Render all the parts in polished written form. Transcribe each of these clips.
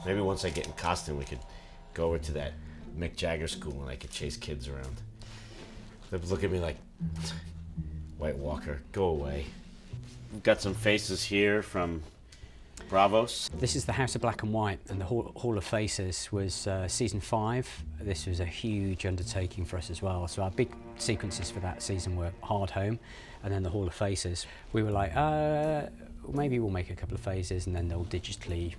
Maybe once I get in costume, we could go over to that Mick Jagger school and I could chase kids around. They'd look at me like, White Walker, go away. We've got some faces here from Bravos. This is the House of Black and White, and the Hall of Faces was season 5. This was a huge undertaking for us as well. So our big sequences for that season were Hard Home and then the Hall of Faces. We were like, maybe we'll make a couple of phases and then they'll digitally,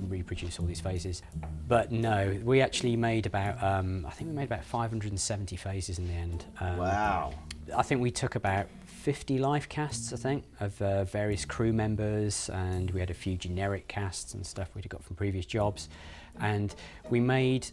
reproduce all these phases. But no, we actually made about, I think we made about 570 phases in the end. Wow. I think we took about 50 live casts, I think, of various crew members, and we had a few generic casts and stuff we'd got from previous jobs. And we made,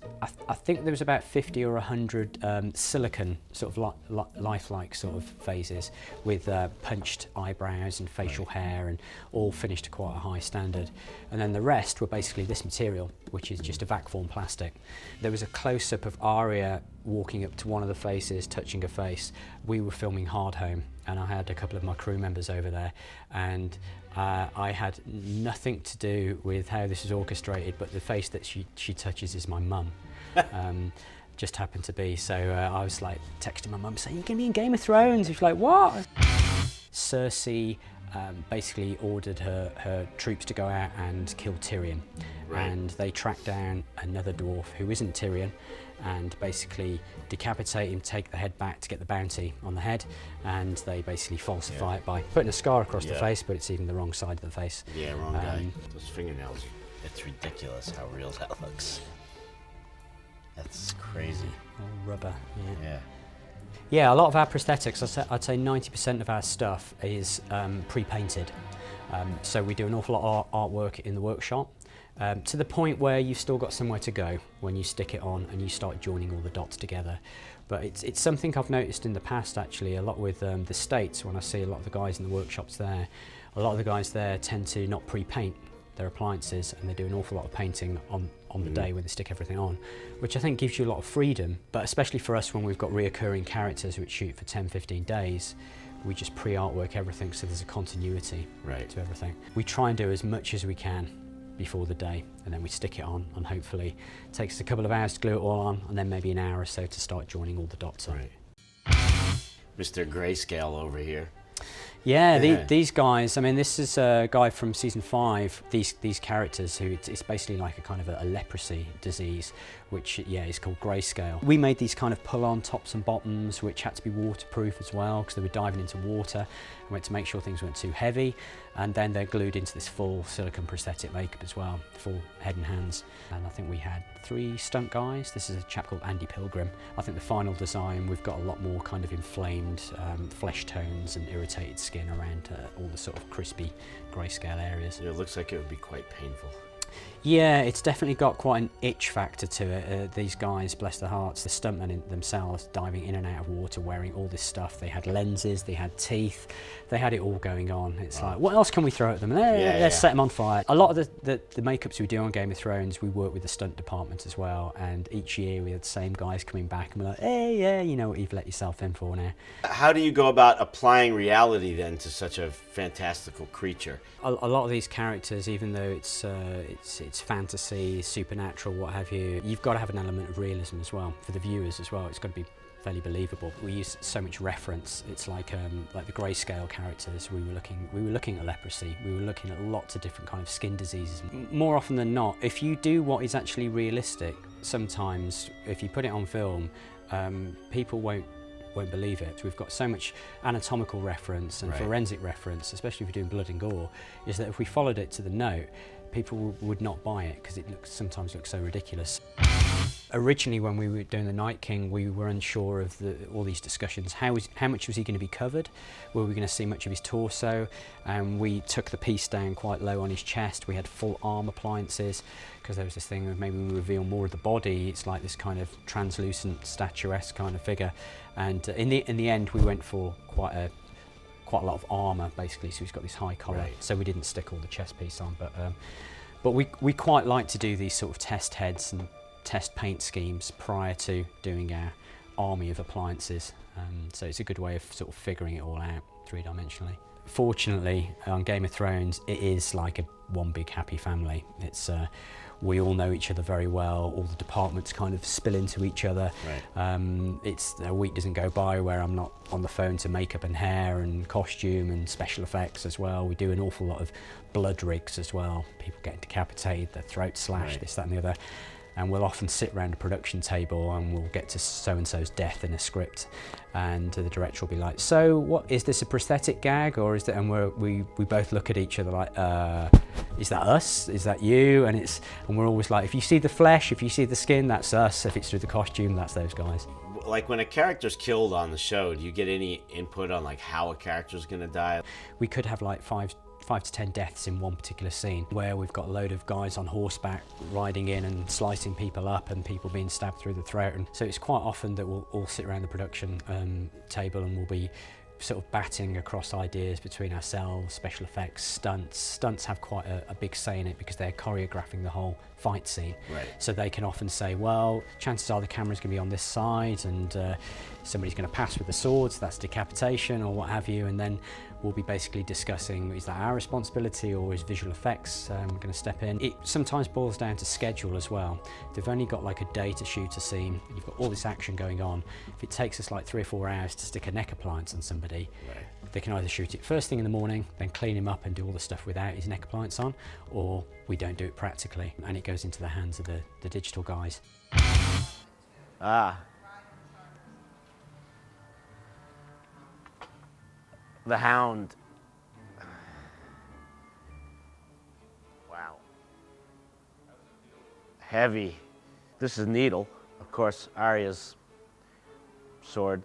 I think there was about 50 or 100 silicon sort of lifelike sort of phases with punched eyebrows and facial hair, and all finished to quite a high standard. And then the rest were basically this material, which is just a vac form plastic. There was a close-up of Aria walking up to one of the faces, touching her face. We were filming Hard Home, and I had a couple of my crew members over there, and I had nothing to do with how this was orchestrated, but the face that she touches is my mum. Just happened to be, so I was like texting my mum saying, "You're going to be in Game of Thrones." She's like, "What?" Cersei basically ordered her troops to go out and kill Tyrion. Right. And they tracked down another dwarf who isn't Tyrion, and basically decapitate him, take the head back to get the bounty on the head, and they basically falsify it by putting a scar across the face, but it's even the wrong side of the face. Yeah, wrong guy. Those fingernails, it's ridiculous how real that looks. That's crazy. All rubber, Yeah. Yeah, a lot of our prosthetics, I'd say 90% of our stuff is pre-painted. So we do an awful lot of artwork in the workshop, to the point where you've still got somewhere to go when you stick it on and you start joining all the dots together. But it's something I've noticed in the past, actually, a lot with the States. When I see a lot of the guys in the workshops there, a lot of the guys there tend to not pre-paint their appliances, and they do an awful lot of painting on the day when they stick everything on, which I think gives you a lot of freedom. But especially for us, when we've got reoccurring characters which shoot for 10-15 days, we just pre-artwork everything so there's a continuity to everything. We try and do as much as we can before the day, and then we stick it on, and hopefully it takes a couple of hours to glue it all on, and then maybe an hour or so to start joining all the dots up. Mr. Grayscale over here. Yeah, these guys, I mean, this is a guy from season 5, these characters who, it's basically like a kind of a leprosy disease, which, is called Grayscale. We made these kind of pull-on tops and bottoms, which had to be waterproof as well, because they were diving into water. We had to make sure things weren't too heavy, and then they're glued into this full silicone prosthetic makeup as well, full head and hands. And I think we had 3 stunt guys. This is a chap called Andy Pilgrim. I think the final design, we've got a lot more kind of inflamed flesh tones and irritated skin around all the sort of crispy grayscale areas. It looks like it would be quite painful. Yeah, it's definitely got quite an itch factor to it. These guys, bless their hearts, the stuntmen themselves, diving in and out of water, wearing all this stuff. They had lenses, they had teeth, they had it all going on. It's like, what else can we throw at them? Let's set them on fire. A lot of the makeups we do on Game of Thrones, we work with the stunt department as well, and each year we had the same guys coming back and we're like, hey, yeah, you know what you've let yourself in for now. How do you go about applying reality then to such a fantastical creature? A lot of these characters, even though it's fantasy, supernatural, what have you, you've got to have an element of realism as well for the viewers as well. It's got to be fairly believable. We use so much reference. It's like the Grayscale characters. We were looking at leprosy. We were looking at lots of different kind of skin diseases. More often than not, if you do what is actually realistic, sometimes if you put it on film, people won't believe it. We've got so much anatomical reference and forensic reference, especially if you're doing blood and gore, is that if we followed it to the note, people would not buy it because it sometimes looks so ridiculous. Originally, when we were doing the Night King, we were unsure of all these discussions. How much was he going to be covered? Were we going to see much of his torso? And we took the piece down quite low on his chest. We had full arm appliances because there was this thing of maybe we reveal more of the body. It's like this kind of translucent, statuesque kind of figure. And in the end, we went for quite a lot of armour, basically. So he's got this high collar. So we didn't stick all the chest piece on, but we quite like to do these sort of test heads and test paint schemes prior to doing our army of appliances. So it's a good way of sort of figuring it all out 3-dimensionally. Fortunately, on Game of Thrones, it is like a one big happy family. It's we all know each other very well. All the departments kind of spill into each other. Right. It's a week doesn't go by where I'm not on the phone to makeup and hair and costume and special effects as well. We do an awful lot of blood rigs as well. People getting decapitated, their throat slashed, Right. this, that, and the other. And we'll often sit around a production table and we'll get to so-and-so's death in a script, and the director will be like, so what, is this a prosthetic gag, or is that, and we both look at each other like, is that us, is that you? And we're always like, if you see the flesh, if you see the skin, that's us. If it's through the costume, that's those guys. Like when a character's killed on the show, do you get any input on like how a character's gonna die? We could have like five to 10 deaths in one particular scene, where we've got a load of guys on horseback riding in and slicing people up and people being stabbed through the throat. And so it's quite often that we'll all sit around the production table and we'll be sort of batting across ideas between ourselves, special effects, stunts. Stunts have quite a big say in it because they're choreographing the whole fight scene. Right. So they can often say, well, chances are the camera's going to be on this side and somebody's going to pass with the swords, that's decapitation or what have you, and then we'll be basically discussing, is that our responsibility or is visual effects going to step in? It sometimes boils down to schedule as well. They've only got like a day to shoot a scene, you've got all this action going on. If it takes us like 3 or 4 hours to stick a neck appliance on somebody, Right. they can either shoot it first thing in the morning, then clean him up and do all the stuff without his neck appliance on, or we don't do it practically and it goes into the hands of the digital guys. Ah. The Hound. Wow. Heavy. This is Needle. Of course, Arya's sword.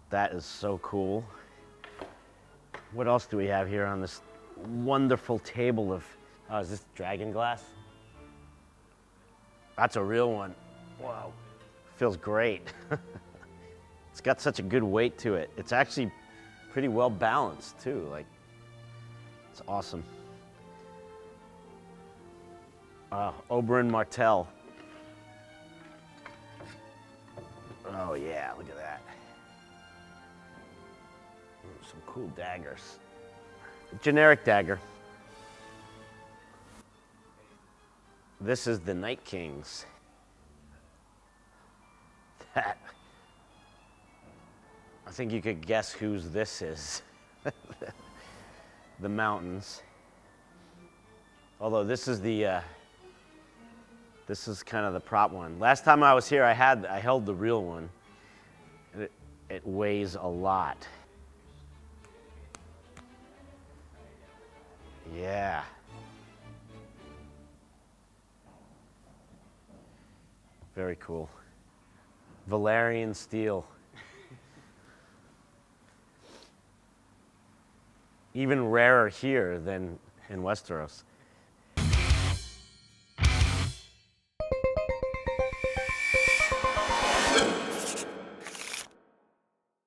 That is so cool. What else do we have here on this wonderful table of... Oh, is this dragon glass? That's a real one. Wow. Feels great. It's got such a good weight to it. It's actually pretty well balanced too. Like, it's awesome. Oberyn Martell. Oh yeah, look at that. Ooh, some cool daggers. Generic dagger. This is the Night King's. That. I think you could guess whose this is. The mountains. Although this is the this is kind of the prop one. Last time I was here, I held the real one. And it weighs a lot. Yeah. Very cool. Valerian steel. Even rarer here than in Westeros.